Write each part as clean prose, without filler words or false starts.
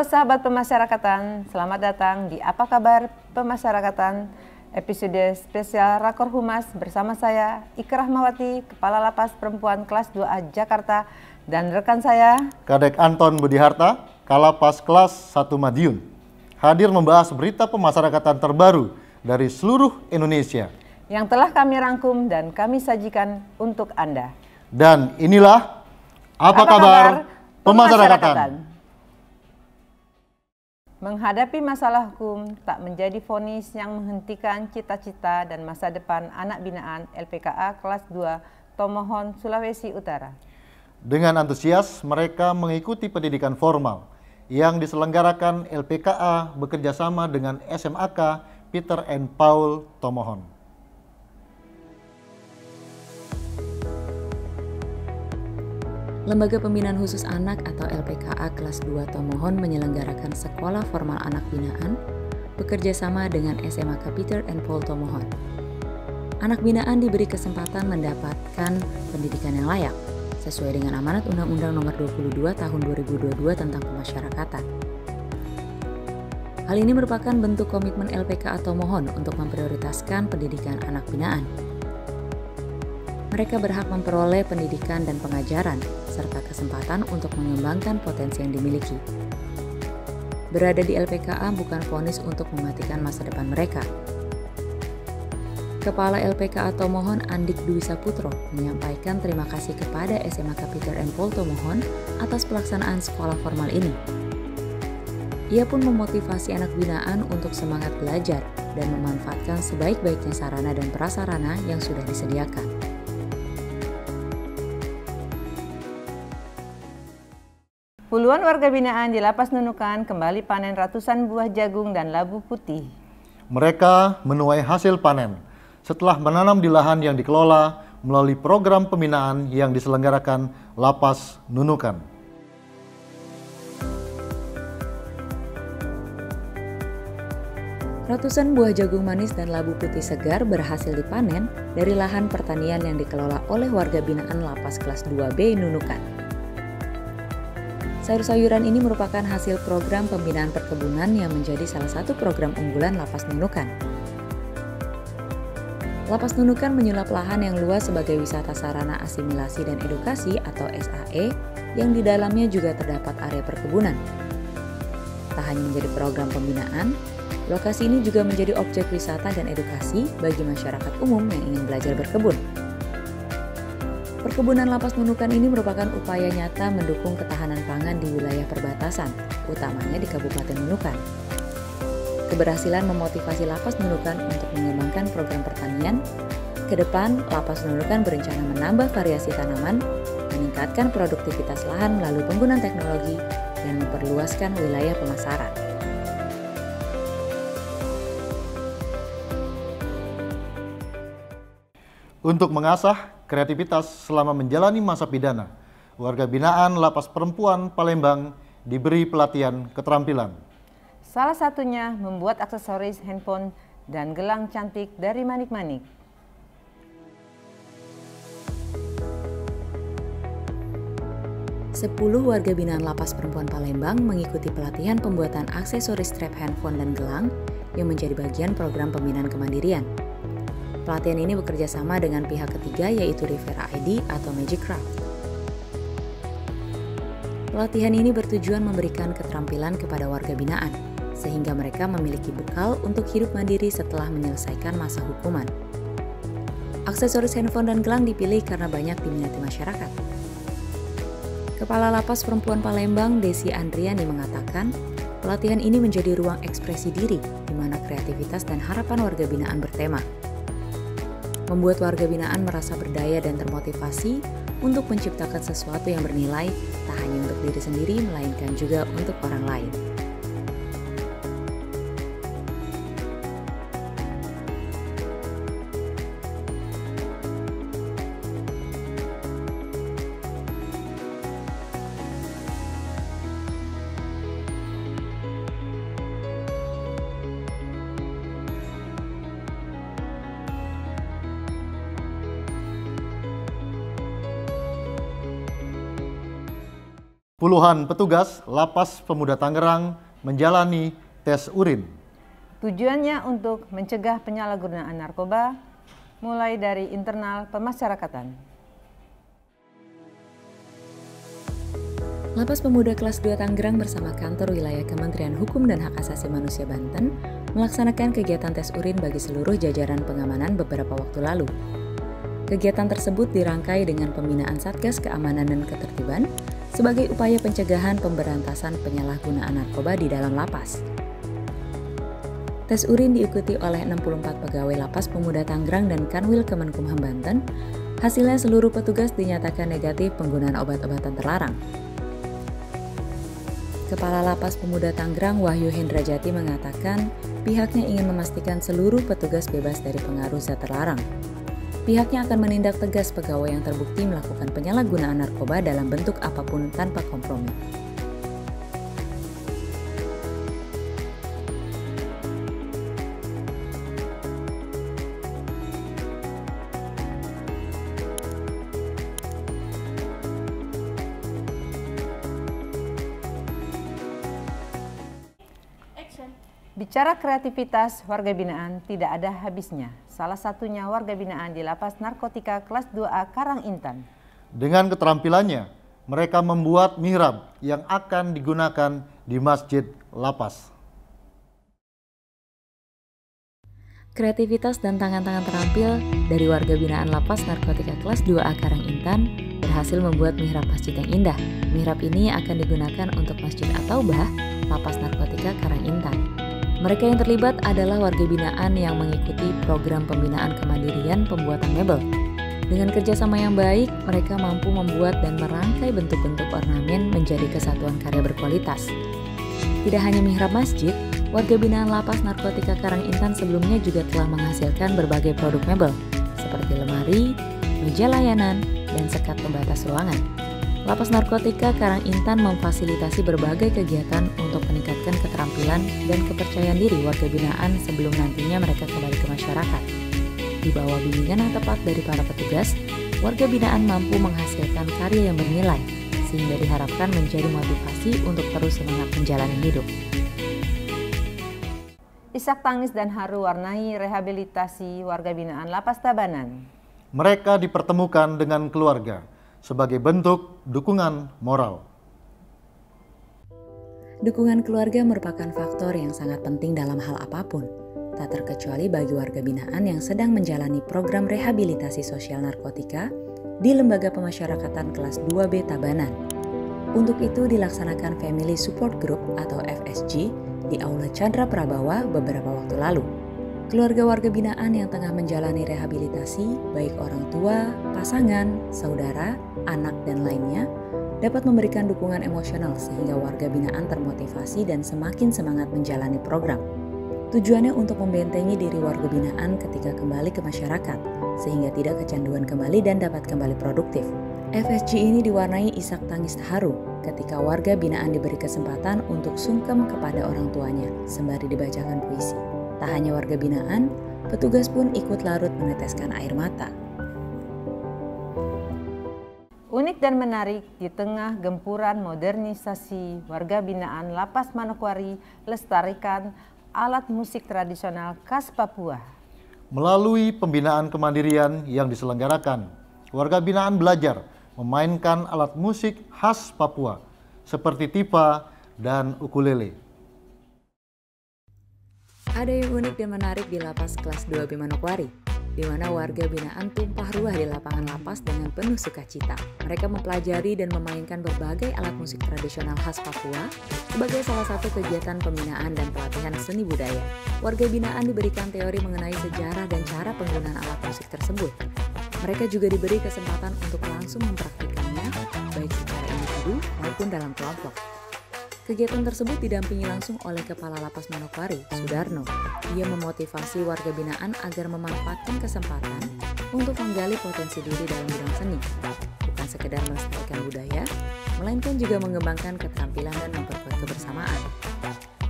sahabat pemasyarakatan, selamat datang di Apa Kabar Pemasyarakatan, episode spesial Rakor Humas bersama saya, Ikrah Mawati, Kepala Lapas Perempuan Kelas 2A Jakarta, dan rekan saya, Kadek Anton Budiharta, Kalapas Kelas 1 Madiun, hadir membahas berita pemasyarakatan terbaru dari seluruh Indonesia yang telah kami rangkum dan kami sajikan untuk Anda. Dan inilah Apa Kabar Pemasyarakatan. Menghadapi masalah hukum tak menjadi vonis yang menghentikan cita-cita dan masa depan anak binaan LPKA Kelas 2 Tomohon, Sulawesi Utara. Dengan antusias mereka mengikuti pendidikan formal yang diselenggarakan LPKA bekerjasama dengan SMAK Peter and Paul Tomohon. Lembaga Pembinaan Khusus Anak atau LPKA Kelas 2 Tomohon menyelenggarakan sekolah formal anak binaan bekerja sama dengan SMAK Peter and Paul Tomohon. Anak binaan diberi kesempatan mendapatkan pendidikan yang layak sesuai dengan amanat Undang-Undang Nomor 22 Tahun 2022 tentang Pemasyarakatan. Hal ini merupakan bentuk komitmen LPKA Tomohon untuk memprioritaskan pendidikan anak binaan. Mereka berhak memperoleh pendidikan dan pengajaran, serta kesempatan untuk mengembangkan potensi yang dimiliki. Berada di LPKA bukan vonis untuk mematikan masa depan mereka. Kepala LPKA Tomohon Andik Dwi Saputro menyampaikan terima kasih kepada SMAK Peter and Paul Tomohon atas pelaksanaan sekolah formal ini. Ia pun memotivasi anak binaan untuk semangat belajar dan memanfaatkan sebaik-baiknya sarana dan prasarana yang sudah disediakan. Puluhan warga binaan di Lapas Nunukan kembali panen ratusan buah jagung dan labu putih. Mereka menuai hasil panen setelah menanam di lahan yang dikelola melalui program pembinaan yang diselenggarakan Lapas Nunukan. Ratusan buah jagung manis dan labu putih segar berhasil dipanen dari lahan pertanian yang dikelola oleh warga binaan Lapas Kelas 2B Nunukan. Sayur-sayuran ini merupakan hasil program pembinaan perkebunan yang menjadi salah satu program unggulan Lapas Nunukan. Lapas Nunukan menyulap lahan yang luas sebagai wisata sarana asimilasi dan edukasi atau SAE yang di dalamnya juga terdapat area perkebunan. Tak hanya menjadi program pembinaan, lokasi ini juga menjadi objek wisata dan edukasi bagi masyarakat umum yang ingin belajar berkebun. Perkebunan Lapas Nunukan ini merupakan upaya nyata mendukung ketahanan pangan di wilayah perbatasan, utamanya di Kabupaten Nunukan. Keberhasilan memotivasi Lapas Nunukan untuk mengembangkan program pertanian. Ke depan, Lapas Nunukan berencana menambah variasi tanaman, meningkatkan produktivitas lahan melalui penggunaan teknologi, dan memperluaskan wilayah pemasaran. Untuk mengasah kreativitas selama menjalani masa pidana, warga binaan Lapas Perempuan Palembang diberi pelatihan keterampilan. Salah satunya membuat aksesoris handphone dan gelang cantik dari manik-manik. Sepuluh warga binaan Lapas Perempuan Palembang mengikuti pelatihan pembuatan aksesoris strap handphone dan gelang yang menjadi bagian program pembinaan kemandirian. Pelatihan ini bekerja sama dengan pihak ketiga yaitu Rivera ID atau Magic Craft. Pelatihan ini bertujuan memberikan keterampilan kepada warga binaan, sehingga mereka memiliki bekal untuk hidup mandiri setelah menyelesaikan masa hukuman. Aksesoris handphone dan gelang dipilih karena banyak diminati masyarakat. Kepala Lapas Perempuan Palembang, Desi Andriani mengatakan, pelatihan ini menjadi ruang ekspresi diri, di mana kreativitas dan harapan warga binaan bertema. Membuat warga binaan merasa berdaya dan termotivasi untuk menciptakan sesuatu yang bernilai, tak hanya untuk diri sendiri, melainkan juga untuk orang lain. Puluhan petugas Lapas Pemuda Tangerang menjalani tes urin. Tujuannya untuk mencegah penyalahgunaan narkoba, mulai dari internal pemasyarakatan. Lapas Pemuda Kelas 2 Tangerang bersama kantor wilayah Kementerian Hukum dan Hak Asasi Manusia Banten melaksanakan kegiatan tes urin bagi seluruh jajaran pengamanan beberapa waktu lalu. Kegiatan tersebut dirangkai dengan pembinaan Satgas Keamanan dan Ketertiban sebagai upaya pencegahan pemberantasan penyalahgunaan narkoba di dalam lapas. Tes urin diikuti oleh 64 pegawai Lapas Pemuda Tangerang dan Kanwil Kemenkumham Banten. Hasilnya seluruh petugas dinyatakan negatif penggunaan obat-obatan terlarang. Kepala Lapas Pemuda Tangerang Wahyu Hendrajati mengatakan pihaknya ingin memastikan seluruh petugas bebas dari pengaruh zat terlarang. Pihaknya akan menindak tegas pegawai yang terbukti melakukan penyalahgunaan narkoba dalam bentuk apapun tanpa kompromi. Bicara kreativitas warga binaan tidak ada habisnya. Salah satunya warga binaan di Lapas Narkotika Kelas 2A Karangintan. Dengan keterampilannya, mereka membuat mihrab yang akan digunakan di Masjid Lapas. Kreativitas dan tangan-tangan terampil dari warga binaan Lapas Narkotika Kelas 2A Karangintan berhasil membuat mihrab masjid yang indah. Mihrab ini akan digunakan untuk Masjid At-Taubah, Lapas Narkotika Karangintan. Mereka yang terlibat adalah warga binaan yang mengikuti program pembinaan kemandirian pembuatan mebel. Dengan kerjasama yang baik, mereka mampu membuat dan merangkai bentuk-bentuk ornamen menjadi kesatuan karya berkualitas. Tidak hanya mihrab masjid, warga binaan Lapas Narkotika Karangintan sebelumnya juga telah menghasilkan berbagai produk mebel, seperti lemari, meja layanan, dan sekat pembatas ruangan. Lapas Narkotika Karangintan memfasilitasi berbagai kegiatan untuk meningkatkan keterampilan dan kepercayaan diri warga binaan sebelum nantinya mereka kembali ke masyarakat. Di bawah bimbingan yang tepat dari para petugas, warga binaan mampu menghasilkan karya yang bernilai, sehingga diharapkan menjadi motivasi untuk terus semangat menjalani hidup. Isak tangis dan haru warnai rehabilitasi warga binaan Lapas Tabanan. Mereka dipertemukan dengan keluarga sebagai bentuk dukungan moral. Dukungan keluarga merupakan faktor yang sangat penting dalam hal apapun, tak terkecuali bagi warga binaan yang sedang menjalani program rehabilitasi sosial narkotika di Lembaga Pemasyarakatan Kelas 2B Tabanan. Untuk itu dilaksanakan Family Support Group atau FSG di Aula Chandra Prabawa beberapa waktu lalu. Keluarga warga binaan yang tengah menjalani rehabilitasi, baik orang tua, pasangan, saudara, anak, dan lainnya, dapat memberikan dukungan emosional sehingga warga binaan termotivasi dan semakin semangat menjalani program. Tujuannya untuk membentengi diri warga binaan ketika kembali ke masyarakat, sehingga tidak kecanduan kembali dan dapat kembali produktif. FSG ini diwarnai isak tangis haru ketika warga binaan diberi kesempatan untuk sungkem kepada orang tuanya sembari dibacakan puisi. Tak hanya warga binaan, petugas pun ikut larut meneteskan air mata. Unik dan menarik di tengah gempuran modernisasi warga binaan Lapas Manokwari lestarikan alat musik tradisional khas Papua. Melalui pembinaan kemandirian yang diselenggarakan, warga binaan belajar memainkan alat musik khas Papua seperti tipa dan ukulele. Ada yang unik dan menarik di Lapas Kelas 2B Manokwari, di mana warga binaan tumpah ruah di lapangan lapas dengan penuh sukacita. Mereka mempelajari dan memainkan berbagai alat musik tradisional khas Papua sebagai salah satu kegiatan pembinaan dan pelatihan seni budaya. Warga binaan diberikan teori mengenai sejarah dan cara penggunaan alat musik tersebut. Mereka juga diberi kesempatan untuk langsung mempraktikannya, baik secara individu maupun dalam kelompok. Kegiatan tersebut didampingi langsung oleh Kepala Lapas Manokwari, Sudarno. Ia memotivasi warga binaan agar memanfaatkan kesempatan untuk menggali potensi diri dalam bidang seni. Bukan sekedar melestarikan budaya, melainkan juga mengembangkan keterampilan dan memperkuat kebersamaan.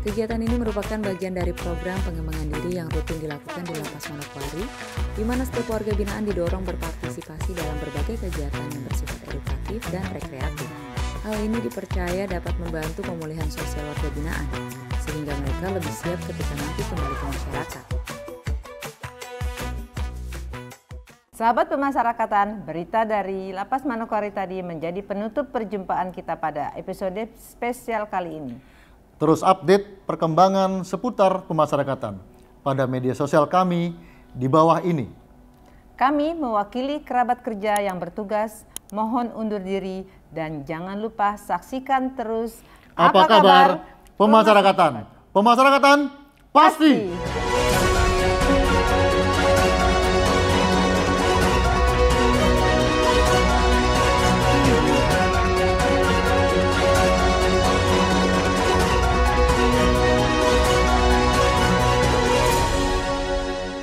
Kegiatan ini merupakan bagian dari program pengembangan diri yang rutin dilakukan di Lapas Manokwari, di mana setiap warga binaan didorong berpartisipasi dalam berbagai kegiatan yang bersifat edukatif dan rekreatif. Hal ini dipercaya dapat membantu pemulihan sosial warga binaan, sehingga mereka lebih siap ketika nanti kembali ke masyarakat. Sahabat Pemasyarakatan, berita dari Lapas Manokwari tadi menjadi penutup perjumpaan kita pada episode spesial kali ini. Terus update perkembangan seputar pemasyarakatan pada media sosial kami di bawah ini. Kami mewakili kerabat kerja yang bertugas, mohon undur diri dan jangan lupa saksikan terus Apa kabar pemasyarakatan? Pemasyarakatan pasti.